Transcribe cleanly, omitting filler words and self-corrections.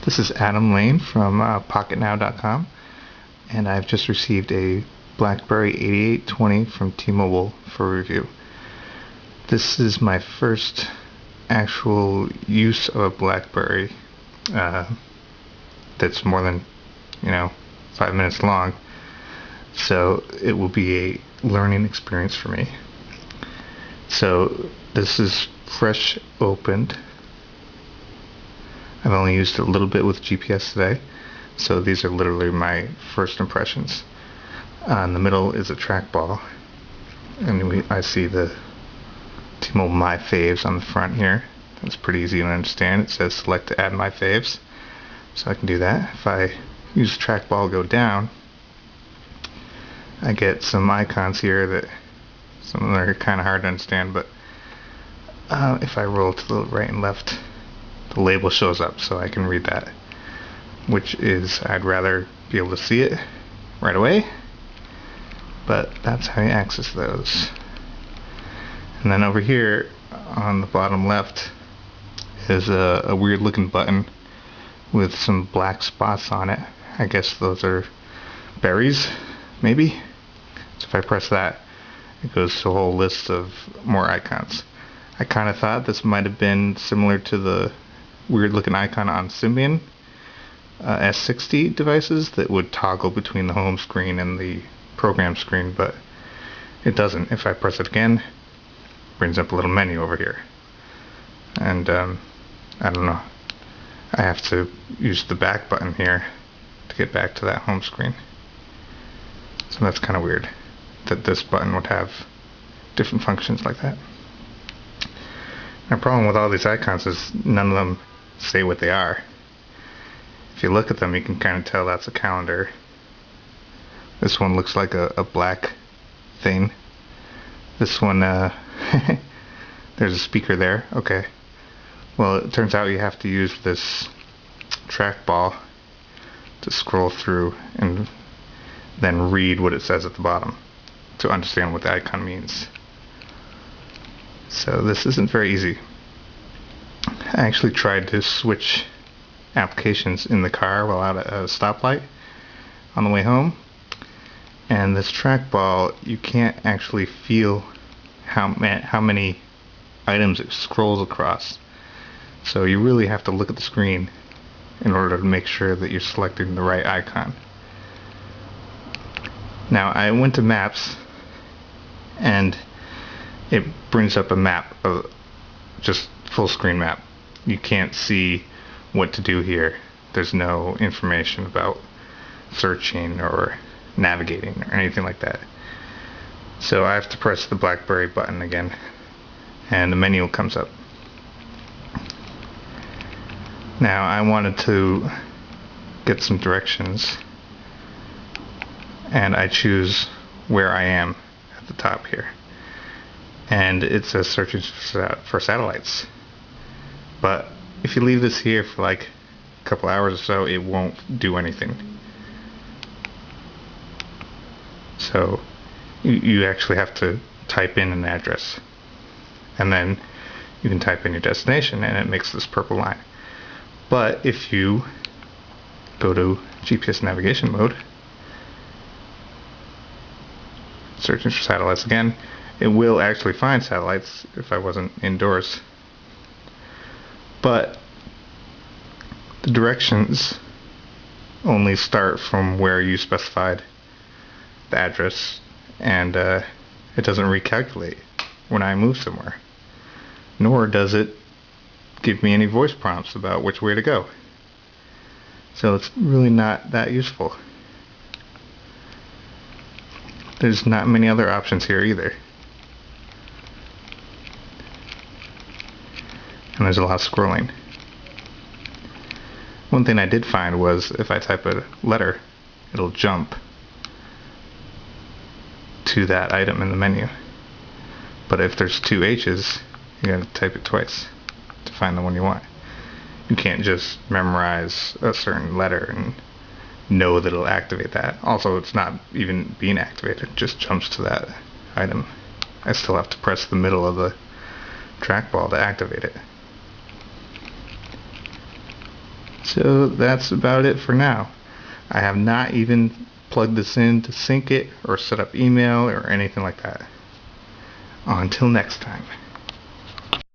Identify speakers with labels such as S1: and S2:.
S1: This is Adam Lane from Pocketnow.com, and I've just received a Blackberry 8820 from T-Mobile for review. This is my first actual use of a Blackberry that's more than 5 minutes long, so it will be a learning experience for me. So this is fresh opened. I've only used it a little bit with GPS today, so these are literally my first impressions. In the middle is a trackball, and I see the T-Mobile My Faves on the front here. That's pretty easy to understand. It says select to add My Faves, so I can do that. If I use trackball, go down, I get some icons here that some of them are kind of hard to understand, but if I roll to the right and left, the label shows up, so I can read that, which is, I'd rather be able to see it right away, but that's how you access those. And then over here on the bottom left is a weird looking button with some black spots on it. I guess those are berries, maybe. So if I press that, it goes to a whole list of more icons. I kind of thought this might have been similar to the weird looking icon on Symbian S60 devices that would toggle between the home screen and the program screen, but it doesn't. If I press it again, it brings up a little menu over here, and I don't know, I have to use the back button here to get back to that home screen. So that's kind of weird that this button would have different functions like that. The problem with all these icons is none of them say what they are. If you look at them, you can kind of tell that's a calendar. This one looks like a black thing. This one, there's a speaker there. Okay. Well, it turns out you have to use this trackball to scroll through and then read what it says at the bottom to understand what the icon means. So this isn't very easy. I actually tried to switch applications in the car while out at a stoplight on the way home, and this trackball, you can't actually feel how many items it scrolls across. So you really have to look at the screen in order to make sure that you're selecting the right icon. Now I went to Maps, and it brings up a map, of just full screen map. You can't see what to do here. There's no information about searching or navigating or anything like that. So I have to press the Blackberry button again, and the menu comes up. Now I wanted to get some directions, and I choose where I am at the top here. And it says searching for satellites. But if you leave this here for like a couple hours or so, it won't do anything. So you actually have to type in an address, and then you can type in your destination, and it makes this purple line. But if you go to GPS navigation mode, searching for satellites again, it will actually find satellites if I wasn't indoors. But the directions only start from where you specified the address, and it doesn't recalculate when I move somewhere. Nor does it give me any voice prompts about which way to go. So it's really not that useful. There's not many other options here either. And there's a lot of scrolling. One thing I did find was if I type a letter, it'll jump to that item in the menu. But if there's two H's, you gotta type it twice to find the one you want. You can't just memorize a certain letter and know that it'll activate that. Also, it's not even being activated, it just jumps to that item. I still have to press the middle of the trackball to activate it. So that's about it for now. I have not even plugged this in to sync it or set up email or anything like that. Until next time.